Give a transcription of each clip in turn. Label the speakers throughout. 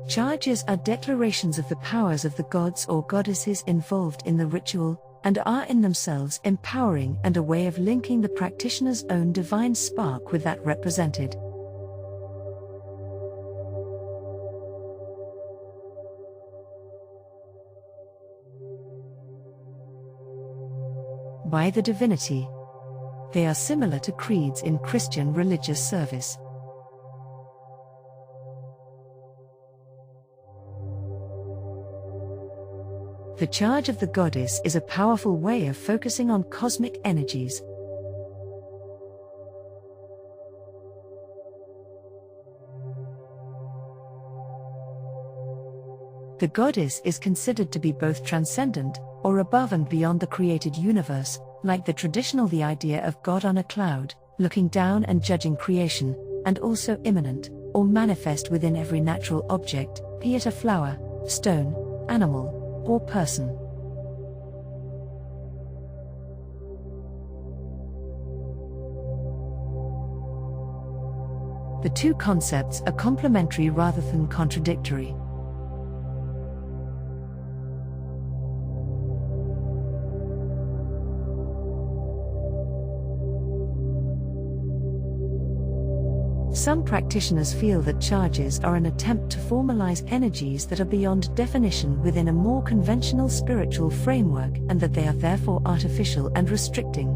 Speaker 1: Charges are declarations of the powers of the gods or goddesses involved in the ritual, and are in themselves empowering and a way of linking the practitioner's own divine spark with that represented by the divinity. They are similar to creeds in Christian religious service. The charge of the goddess is a powerful way of focusing on cosmic energies. The goddess is considered to be both transcendent, or above and beyond the created universe, like the traditional idea of God on a cloud, looking down and judging creation, and also imminent, or manifest within every natural object, be it a flower, stone, animal, or person. The two concepts are complementary rather than contradictory. Some practitioners feel that charges are an attempt to formalize energies that are beyond definition within a more conventional spiritual framework, and that they are therefore artificial and restricting.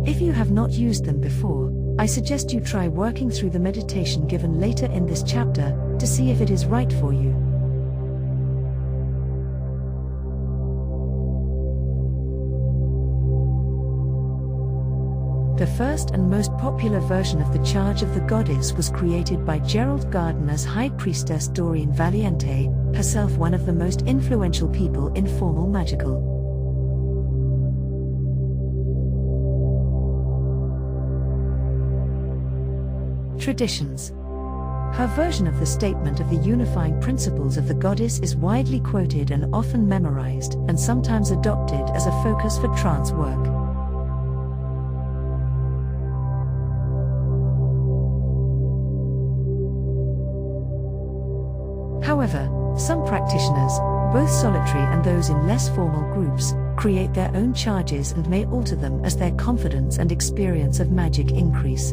Speaker 1: If you have not used them before, I suggest you try working through the meditation given later in this chapter, to see if it is right for you. The first and most popular version of the charge of the goddess was created by Gerald Gardner's High Priestess Doreen Valiente, herself one of the most influential people in formal magical traditions. Her version of the statement of the unifying principles of the goddess is widely quoted and often memorized, and sometimes adopted as a focus for trance work. However, some practitioners, both solitary and those in less formal groups, create their own charges and may alter them as their confidence and experience of magic increase.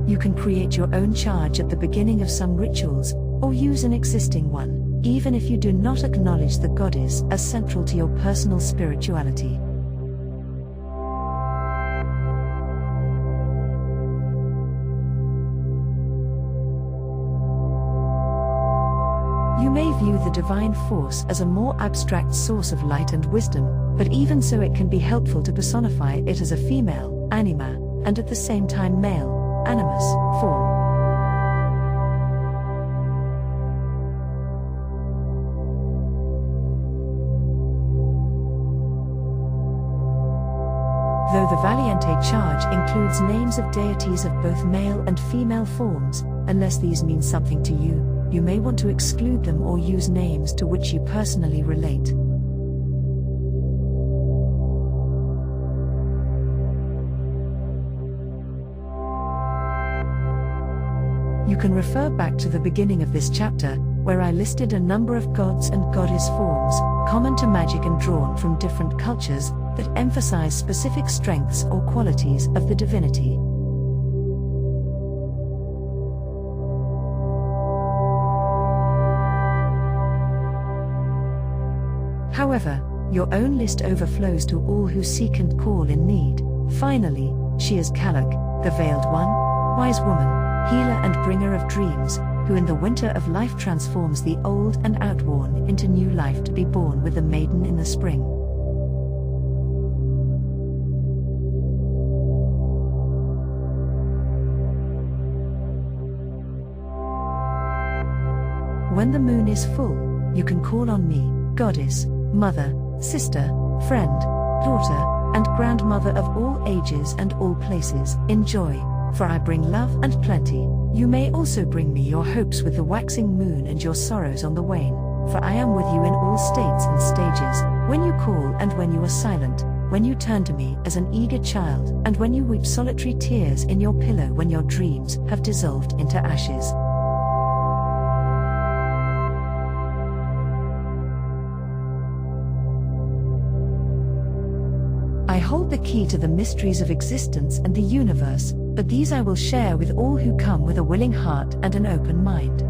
Speaker 1: You can create your own charge at the beginning of some rituals, or use an existing one, even if you do not acknowledge the goddess as central to your personal spirituality. You may view the divine force as a more abstract source of light and wisdom, but even so it can be helpful to personify it as a female, anima, and at the same time male, animus, form. Though the Valiente charge includes names of deities of both male and female forms, unless these mean something to you, you may want to exclude them or use names to which you personally relate. You can refer back to the beginning of this chapter, where I listed a number of gods and goddess forms, common to magic and drawn from different cultures, that emphasize specific strengths or qualities of the divinity. However, your own list overflows to all who seek and call in need. Finally, she is Kalak, the Veiled One, wise woman, healer and bringer of dreams, who in the winter of life transforms the old and outworn into new life to be born with the maiden in the spring. When the moon is full, you can call on me, goddess, mother, sister, friend, daughter, and grandmother of all ages and all places. Enjoy, for I bring love and plenty. You may also bring me your hopes with the waxing moon and your sorrows on the wane, for I am with you in all states and stages, when you call and when you are silent, when you turn to me as an eager child, and when you weep solitary tears in your pillow when your dreams have dissolved into ashes. I hold the key to the mysteries of existence and the universe, but these I will share with all who come with a willing heart and an open mind.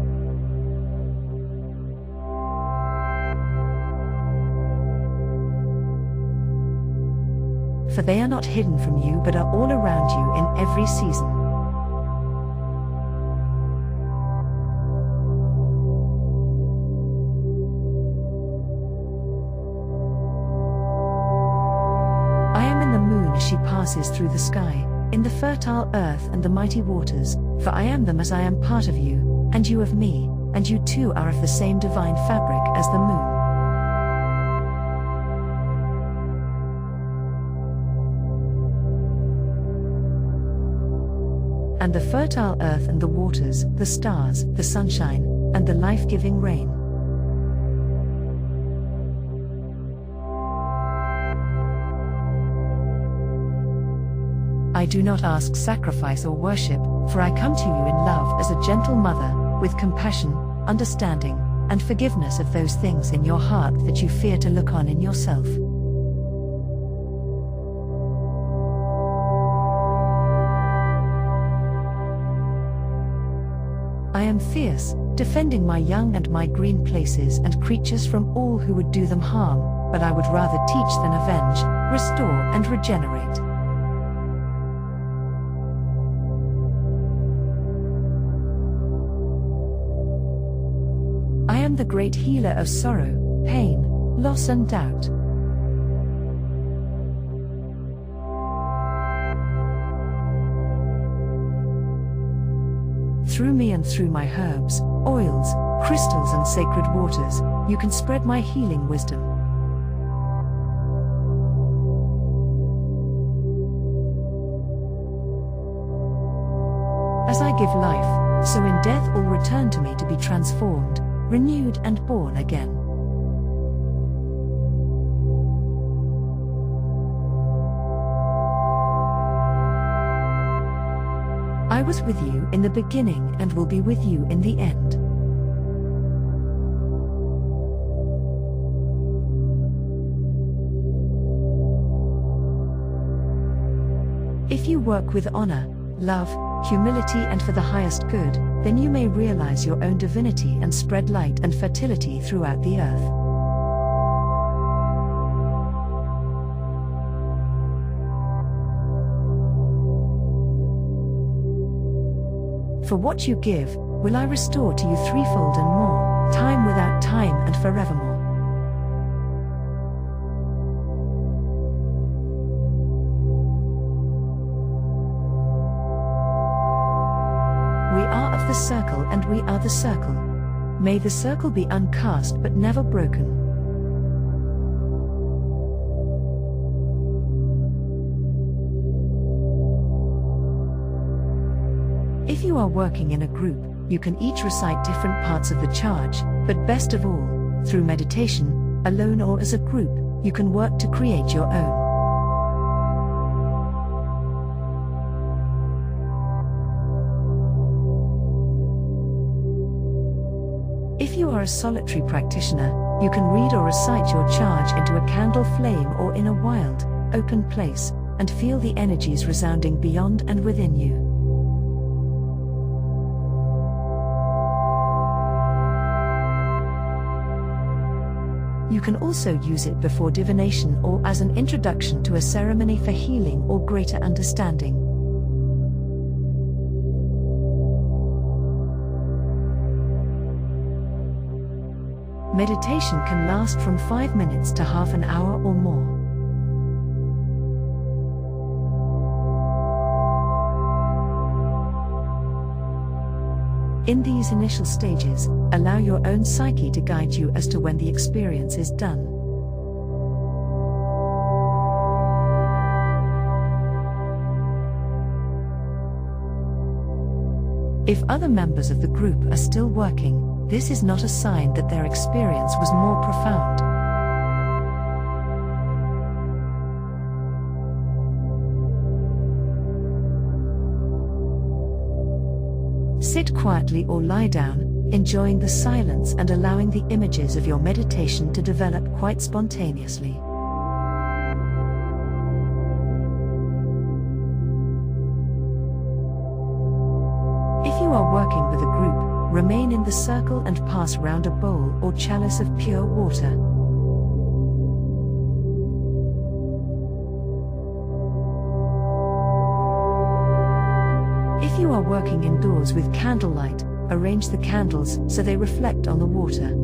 Speaker 1: For they are not hidden from you but are all around you in every season. She passes through the sky, in the fertile earth and the mighty waters, for I am them as I am part of you, and you of me, and you too are of the same divine fabric as the moon. And the fertile earth and the waters, the stars, the sunshine, and the life-giving rain. I do not ask sacrifice or worship, for I come to you in love as a gentle mother, with compassion, understanding, and forgiveness of those things in your heart that you fear to look on in yourself. I am fierce, defending my young and my green places and creatures from all who would do them harm, but I would rather teach than avenge, restore and regenerate. I am the great healer of sorrow, pain, loss and doubt. Through me and through my herbs, oils, crystals and sacred waters, you can spread my healing wisdom. As I give life, so in death all return to me to be transformed, renewed and born again. I was with you in the beginning and will be with you in the end. If you work with honor, love, humility and for the highest good, then you may realize your own divinity and spread light and fertility throughout the earth. For what you give, will I restore to you threefold and more, time without time and forevermore. We are of the circle and we are the circle. May the circle be uncast but never broken. If you are working in a group, you can each recite different parts of the charge, but best of all, through meditation, alone or as a group, you can work to create your own. If you are a solitary practitioner, you can read or recite your charge into a candle flame or in a wild, open place, and feel the energies resounding beyond and within you. You can also use it before divination or as an introduction to a ceremony for healing or greater understanding. Meditation can last from 5 minutes to half an hour or more. In these initial stages, allow your own psyche to guide you as to when the experience is done. If other members of the group are still working, this is not a sign that their experience was more profound. Sit quietly or lie down, enjoying the silence and allowing the images of your meditation to develop quite spontaneously. If you are working with a group, remain in the circle and pass round a bowl or chalice of pure water. If you are working indoors with candlelight, arrange the candles so they reflect on the water.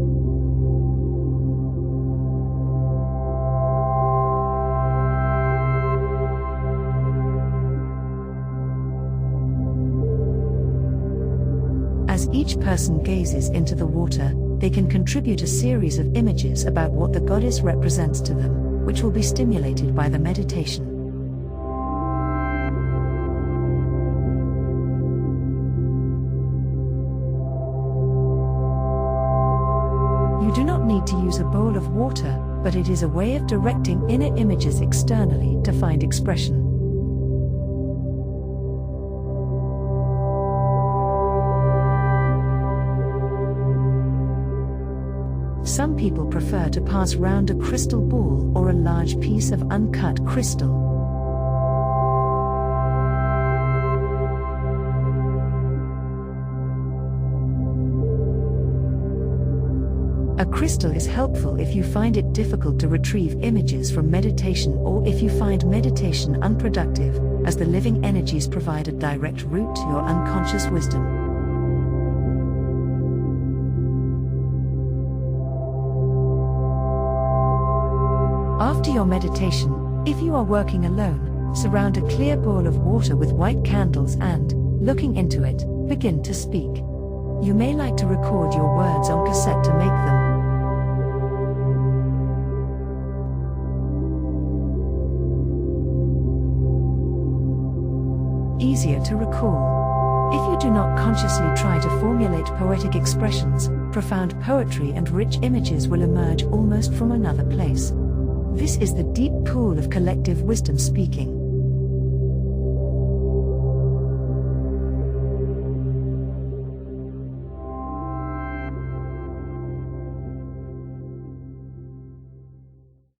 Speaker 1: As each person gazes into the water, they can contribute a series of images about what the goddess represents to them, which will be stimulated by the meditation. You do not need to use a bowl of water, but it is a way of directing inner images externally to find expression. Some people prefer to pass round a crystal ball or a large piece of uncut crystal. A crystal is helpful if you find it difficult to retrieve images from meditation or if you find meditation unproductive, as the living energies provide a direct route to your unconscious wisdom. After your meditation, if you are working alone, surround a clear bowl of water with white candles and, looking into it, begin to speak. You may like to record your words on cassette to make them easier to recall. If you do not consciously try to formulate poetic expressions, profound poetry and rich images will emerge almost from another place. This is the deep pool of collective wisdom speaking.